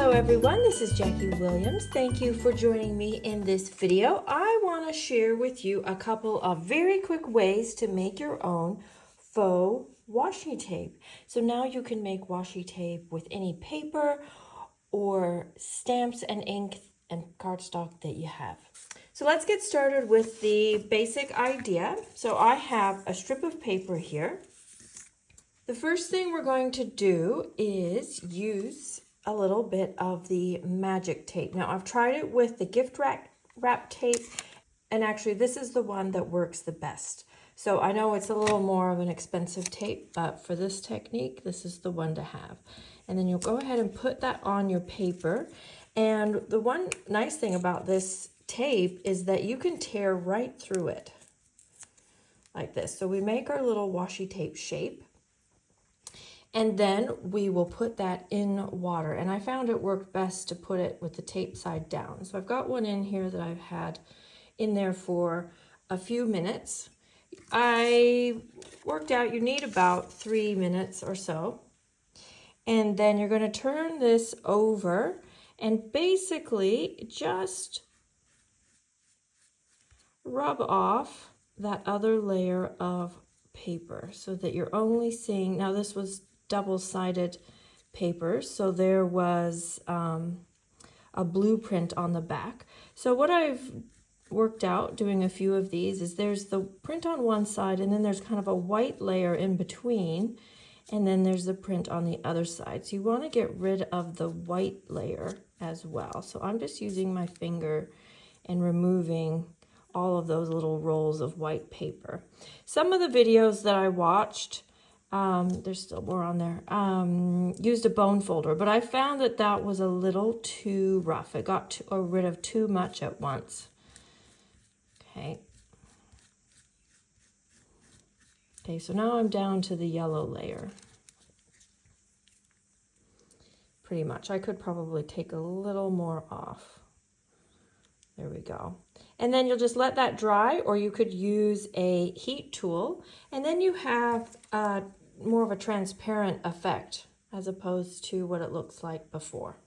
Hello everyone, this is Jackie Williams. Thank you for joining me in this video. I want to share with you a couple of very quick ways to make your own faux washi tape. So now you can make washi tape with any paper or stamps and ink and cardstock that you have. So let's get started with the basic idea. So I have a strip of paper here. The first thing we're going to do is use a little bit of the magic tape. Now I've tried it with the gift wrap tape, and actually this is the one that works the best. So I know it's a little more of an expensive tape, but for this technique, this is the one to have. And then you'll go ahead and put that on your paper. And the one nice thing about this tape is that you can tear right through it like this. So we make our little washi tape shape. And then we will put that in water. And I found it worked best to put it with the tape side down. So I've got one in here that I've had in there for a few minutes. I worked out you need about 3 minutes or so. And then you're going to turn this over and basically just rub off that other layer of paper so that you're only seeing, now this was double-sided paper, so there was a blueprint on the back. So what I've worked out doing a few of these is there's the print on one side, and then there's kind of a white layer in between, and then there's the print on the other side. So you want to get rid of the white layer as well. So I'm just using my finger and removing all of those little rolls of white paper. Some of the videos that I watched, there's still more on there, used a bone folder, but I found that that was a little too rough. It got rid of too much at once. Okay. Okay, so now I'm down to the yellow layer. Pretty much. I could probably take a little more off. There we go. And then you'll just let that dry, or you could use a heat tool, and then you have more of a transparent effect as opposed to what it looks like before.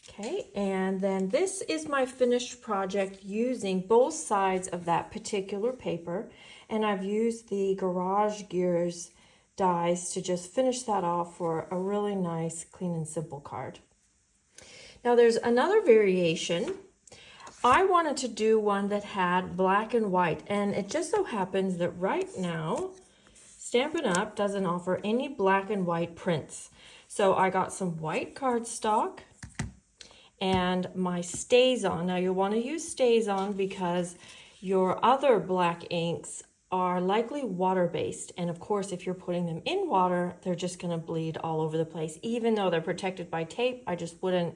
Okay, and then this is my finished project using both sides of that particular paper, and I've used the Garage Gears dies to just finish that off for a really nice, clean and simple card. Now there's another variation. I wanted to do one that had black and white, and it just so happens that right now Stampin' Up! Doesn't offer any black and white prints. So I got some white cardstock and my StazOn. Now you'll want to use StazOn because your other black inks are likely water-based, and of course if you're putting them in water, they're just going to bleed all over the place. Even though they're protected by tape, I just wouldn't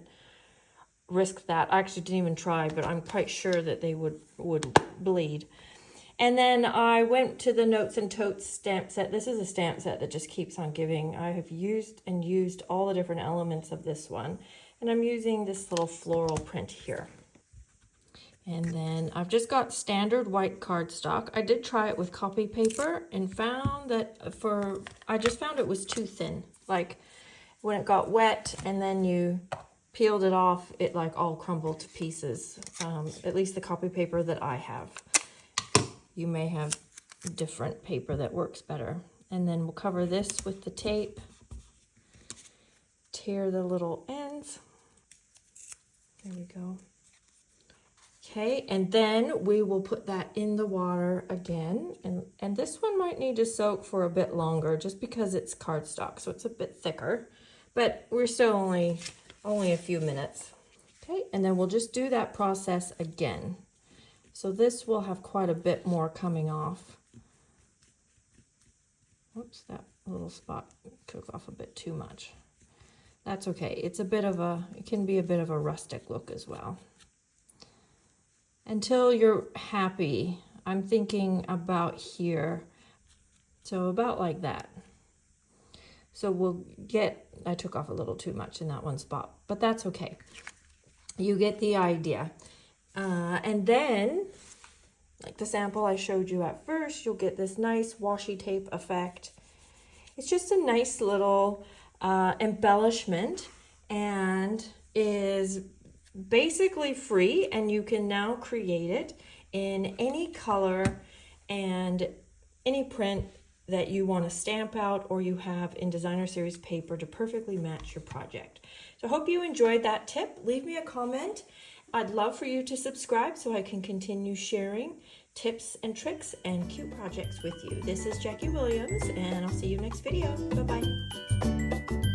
risk that. I actually didn't even try, but I'm quite sure that they would bleed. And then I went to the Notes and Totes stamp set. This is a stamp set that just keeps on giving. I have used all the different elements of this one, and I'm using this little floral print here. And then I've just got standard white cardstock. I did try it with copy paper and found that I just found it was too thin. Like when it got wet and then you peeled it off, it like all crumbled to pieces. At least the copy paper that I have. You may have different paper that works better. And then we'll cover this with the tape. Tear the little ends. There we go. Okay, and then we will put that in the water again. And this one might need to soak for a bit longer just because it's cardstock, so it's a bit thicker. But we're still only a few minutes. Okay, and then we'll just do that process again. So this will have quite a bit more coming off. Oops, that little spot took off a bit too much. That's okay. It can be a bit of a rustic look as well. Until you're happy, I'm thinking about here. So about like that. So I took off a little too much in that one spot, but that's okay. You get the idea. And then, like the sample I showed you at first, you'll get this nice washi tape effect. It's just a nice little embellishment and is basically free, and you can now create it in any color and any print that you want to stamp out or you have in designer series paper to perfectly match your project. So I hope you enjoyed that tip. Leave me a comment. I'd love for you to subscribe so I can continue sharing tips and tricks and cute projects with you. This is Jackie Williams, and I'll see you next video. Bye-bye.